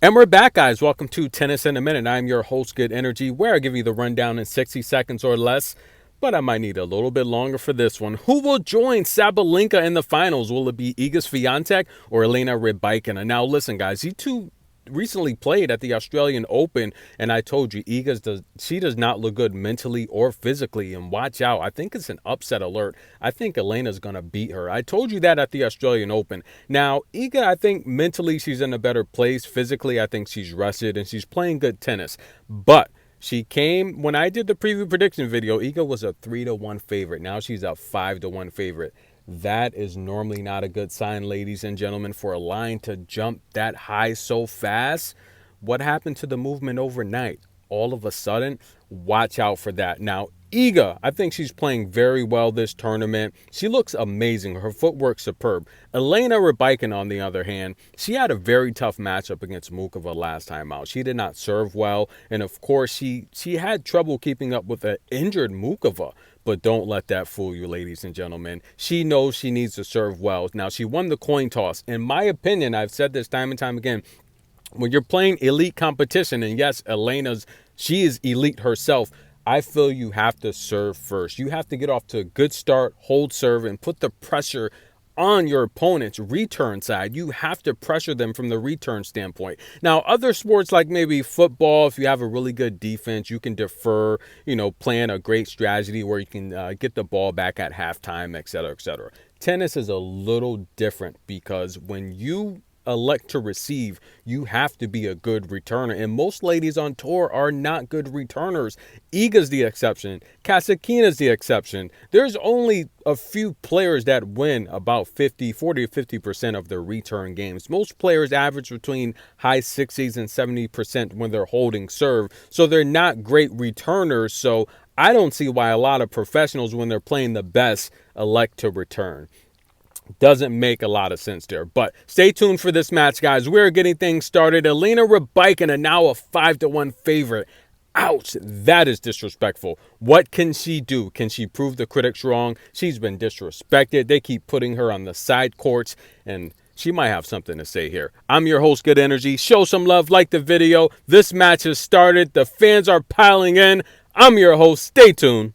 And we're back, guys. Welcome to Tennis in a Minute. I'm your host, Good Energy, where I give you the rundown in 60 seconds or less. But I might need a little bit longer for this one. Who will join Sabalenka in the finals? Will it be Iga Swiatek or Elena Rybakina? Now, listen, guys. You two recently played at the Australian Open, and I told you she does not look good mentally or physically, and watch out. I think it's an upset alert. I think Elena's going to beat her. I told you that at the Australian Open. Now, Iga, I think mentally she's in a better place. Physically, I think she's rested and she's playing good tennis. But she came, when I did the preview prediction video, Iga was a 3-1 favorite. Now she's a 5-1 favorite. That is normally not a good sign, ladies and gentlemen, for a line to jump that high so fast. What happened to the movement overnight? All of a sudden, watch out for that. Now, Iga, I think she's playing very well this tournament. She looks amazing. Her footwork's superb. Elena Rybakina, on the other hand, she had a very tough matchup against Mukova last time out. She did not serve well, and of course, she had trouble keeping up with an injured Mukova. But don't let that fool you, ladies and gentlemen. She knows she needs to serve well. Now, she won the coin toss. In my opinion, I've said this time and time again, when you're playing elite competition, and yes, she is elite herself, I feel you have to serve first. You have to get off to a good start, hold serve, and put the pressure on your opponent's return side. You have to pressure them from the return standpoint. Now, other sports like maybe football, if you have a really good defense, you can defer, plan a great strategy where you can get the ball back at halftime, et cetera, et cetera. Tennis is a little different because when you elect to receive, you have to be a good returner. And most ladies on tour are not good returners. Iga's the exception. Kasakina's the exception. There's only a few players that win about 40 to 50% of their return games. Most players average between high 60s and 70% when they're holding serve. So they're not great returners. So I don't see why a lot of professionals, when they're playing the best, elect to return. Doesn't make a lot of sense there. But stay tuned for this match, guys. We're getting things started. Elena Rybakina, now a 5-1 favorite. Ouch, that is disrespectful. What can she do? Can she prove the critics wrong? She's been disrespected. They keep putting her on the side courts, and she might have something to say here. I'm your host, Good Energy. Show some love, like the video. This match has started. The fans are piling in. I'm your host. Stay tuned.